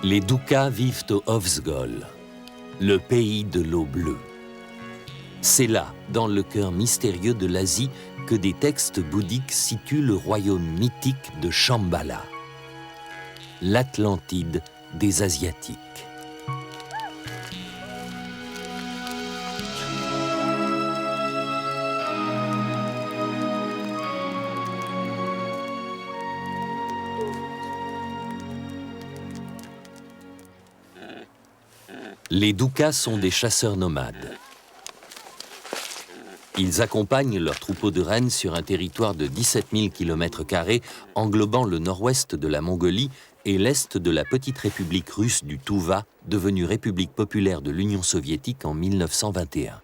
Les Doukas vivent au Hofsgol, le pays de l'eau bleue. C'est là, dans le cœur mystérieux de l'Asie, que des textes bouddhiques situent le royaume mythique de Shambhala, l'Atlantide des Asiatiques. Les Doukas sont des chasseurs nomades. Ils accompagnent leurs troupeaux de rennes sur un territoire de 17 000 km² englobant le nord-ouest de la Mongolie et l'est de la petite république russe du Touva, devenue République populaire de l'Union soviétique en 1921.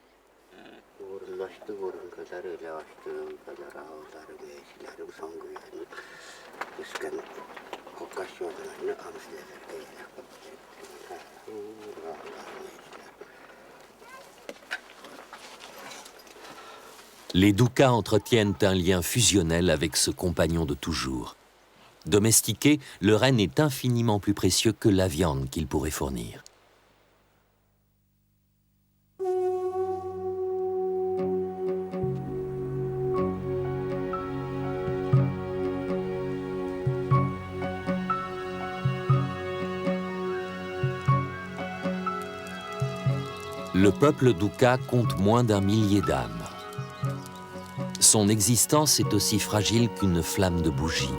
Les Doukas entretiennent un lien fusionnel avec ce compagnon de toujours. Domestiqué, le renne est infiniment plus précieux que la viande qu'il pourrait fournir. Le peuple Douka compte moins d'1 millier d'âmes. Son existence est aussi fragile qu'une flamme de bougie.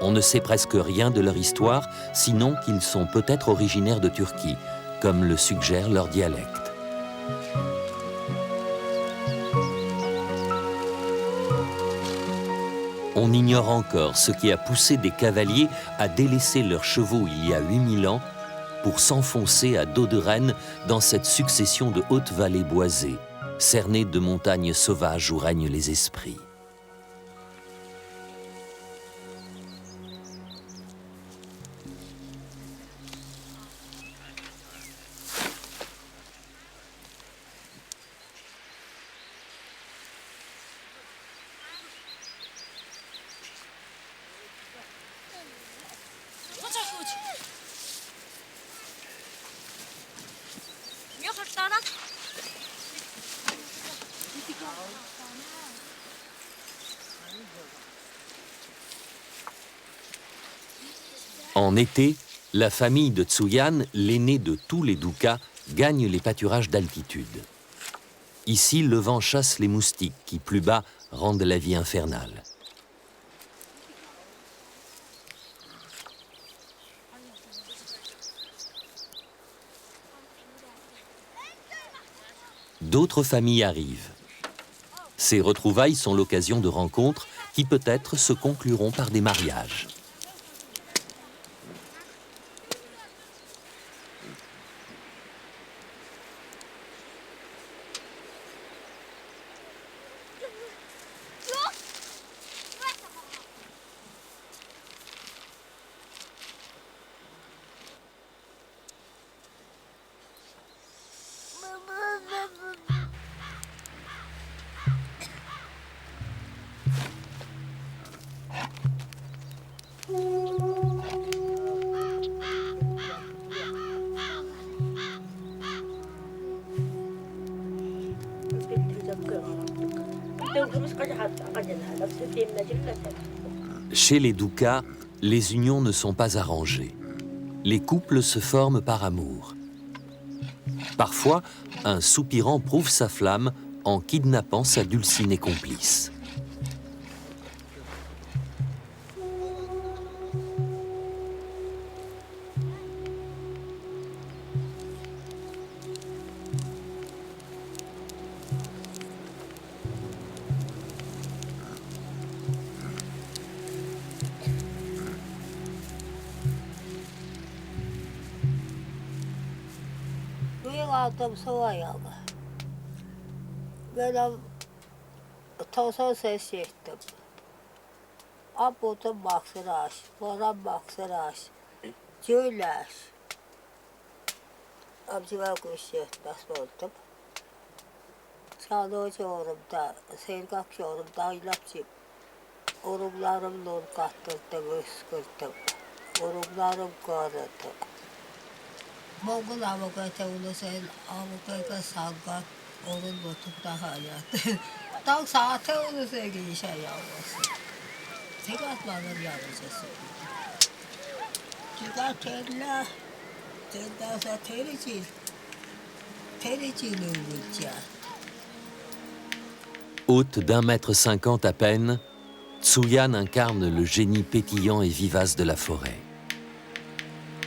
On ne sait presque rien de leur histoire, sinon qu'ils sont peut-être originaires de Turquie, comme le suggère leur dialecte. On ignore encore ce qui a poussé des cavaliers à délaisser leurs chevaux il y a 8000 ans pour s'enfoncer à dos de renne dans cette succession de hautes vallées boisées, cernées de montagnes sauvages où règnent les esprits. En été, la famille de Tsuyan, l'aîné de tous les Doukas, gagne les pâturages d'altitude. Ici, le vent chasse les moustiques qui, plus bas, rendent la vie infernale. D'autres familles arrivent. Ces retrouvailles sont l'occasion de rencontres qui peut-être se concluront par des mariages. Chez les Doukas, les unions ne sont pas arrangées. Les couples se forment par amour. Parfois, un soupirant prouve sa flamme en kidnappant sa dulcinée complice. Adam soğuyor. Ben tosun ses ettim. Abudum baksıraş, boran baksıraş, cüylaş. Amcıma kuş yetmez oldum. Sağlığı yorumda, sergak yorumda ilapçıyım. Urumlarım nur kattırdı, kıskırdı. Urumlarım kırdı. Mongol avukatı ulusen avukatı sangat onun botukta hayat. Tak saate ulusen giyişe yavrusu. Tekat bana yavrusu. Tekat terla. Terda terici. Terici lüvülce. Haute d'1,50 m à peine, Tsuyan incarne le génie pétillant et vivace de la forêt.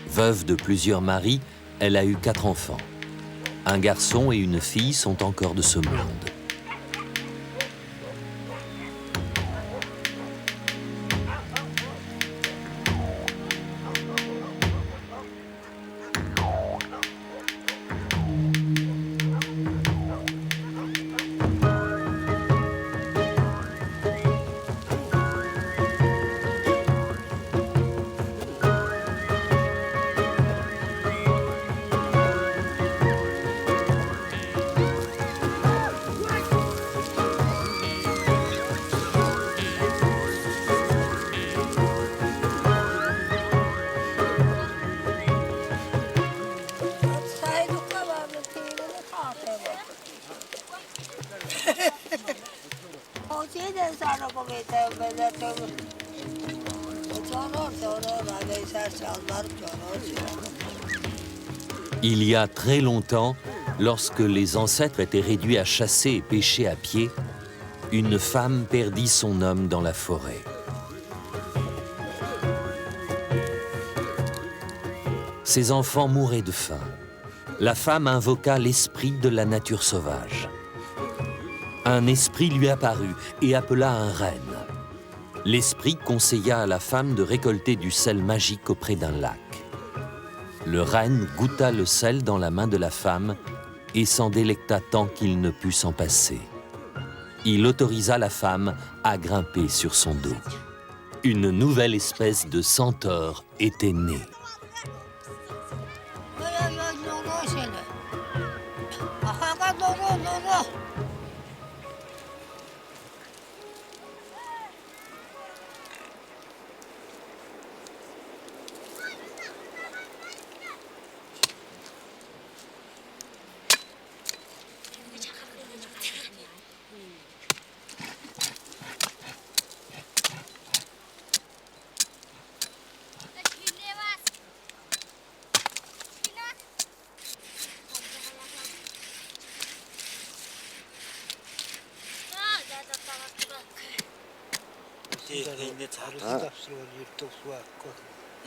Veuve de plusieurs maris, elle a eu 4 enfants. Un garçon et une fille sont encore de ce monde. Saydıkla vardı tüyünü tatlı. O şeyden sonra komitem böyle tüm. Çoğunur, adaysa çallarım çoğunur. Il y a très longtemps, lorsque les ancêtres étaient réduits à chasser et pêcher à pied, une femme perdit son homme dans la forêt. Ses enfants mouraient de faim. La femme invoqua l'esprit de la nature sauvage. Un esprit lui apparut et appela un renne. L'esprit conseilla à la femme de récolter du sel magique auprès d'un lac. Le renne goûta le sel dans la main de la femme et s'en délecta tant qu'il ne put s'en passer. Il autorisa la femme à grimper sur son dos. Une nouvelle espèce de centaure était née.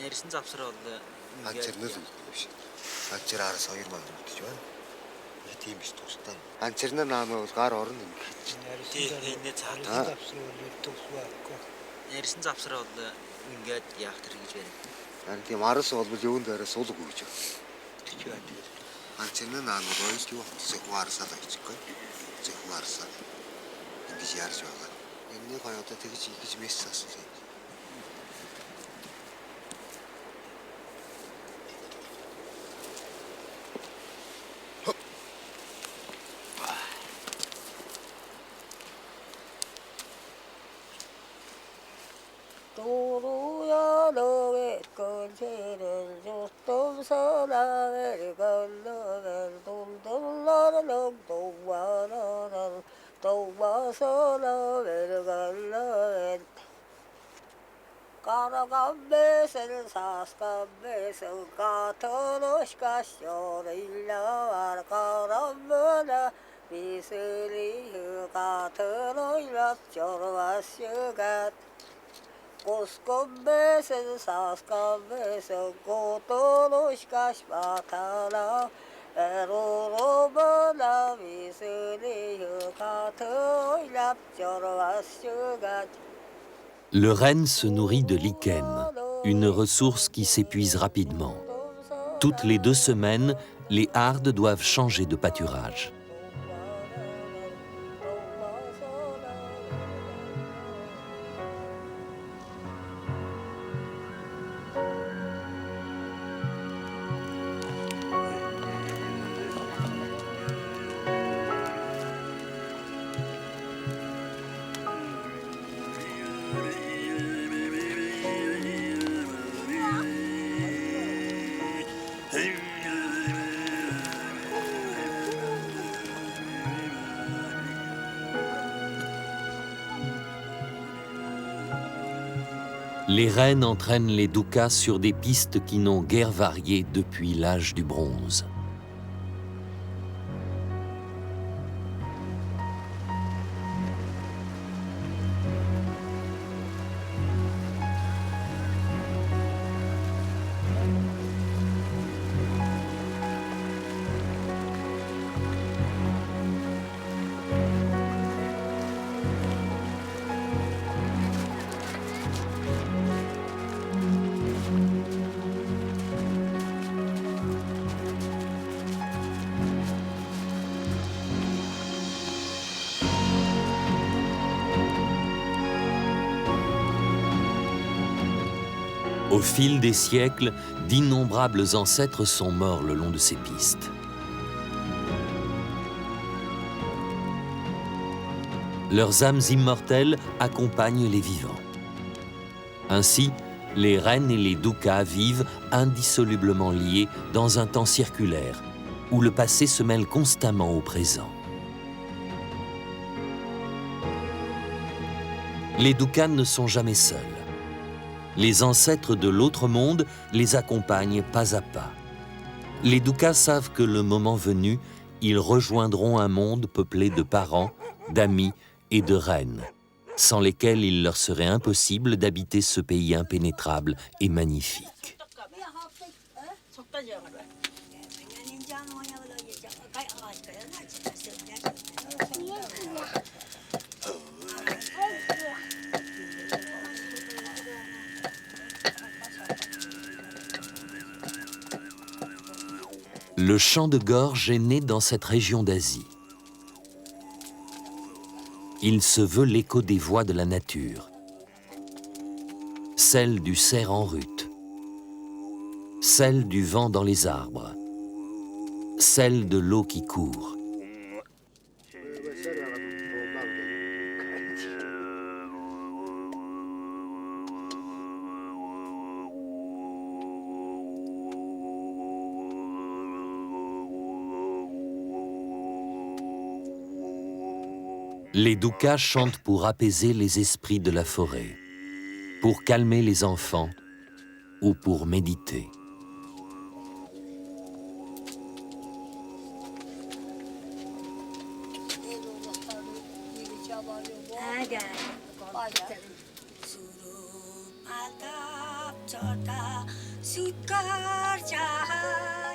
Нэрсэн завсрал Анцэрнэр юм биш. Анцэр араас 2 манд гэж байна. Тийм биш тустай. Анцэрнэр наамаа гар орно юм гэж. нэрсэн завсрал ингээд яах тэр гэж байна. Харин тийм араас бол юунд араас сул өгөө гэж. Тэг байна. Анцэрнэр наамаа гоёс юу зөвхөн араасаа гэхгүй. Зөвхөн араасаа. Ингэж яарч байгаа. Энэний гоё одоо тэгж мессеж асуулаа. 도로야 너의 건체를 줬던 사랑을 건너는 돈돌라는 동화나는 동화사랑을 건너는 가라간 배를 사스간 배를 같은 시가쇼를 일러와 가라무나 미스리 같은 일러 저러와시가 고스콘배는 사스간배는 고도로 시가시 마타라 에로로바나 미스리 같은 일러 저러와시가. Le renne se nourrit de lichen, une ressource qui s'épuise rapidement. Toutes les 2 semaines, les hardes doivent changer de pâturage. Les reines entraînent les doukas sur des pistes qui n'ont guère varié depuis l'âge du bronze. Au fil des siècles, d'innombrables ancêtres sont morts le long de ces pistes. Leurs âmes immortelles accompagnent les vivants. Ainsi, les reines et les doukas vivent indissolublement liés dans un temps circulaire, où le passé se mêle constamment au présent. Les doukas ne sont jamais seuls. Les ancêtres de l'autre monde les accompagnent pas à pas. Les doukas savent que le moment venu, ils rejoindront un monde peuplé de parents, d'amis et de reines, sans lesquels il leur serait impossible d'habiter ce pays impénétrable et magnifique. Le chant de gorge est né dans cette région d'Asie. Il se veut l'écho des voix de la nature, celle du cerf en rut, celle du vent dans les arbres, celle de l'eau qui court. Les doukas chantent pour apaiser les esprits de la forêt, pour calmer les enfants ou pour méditer. Sukar jahat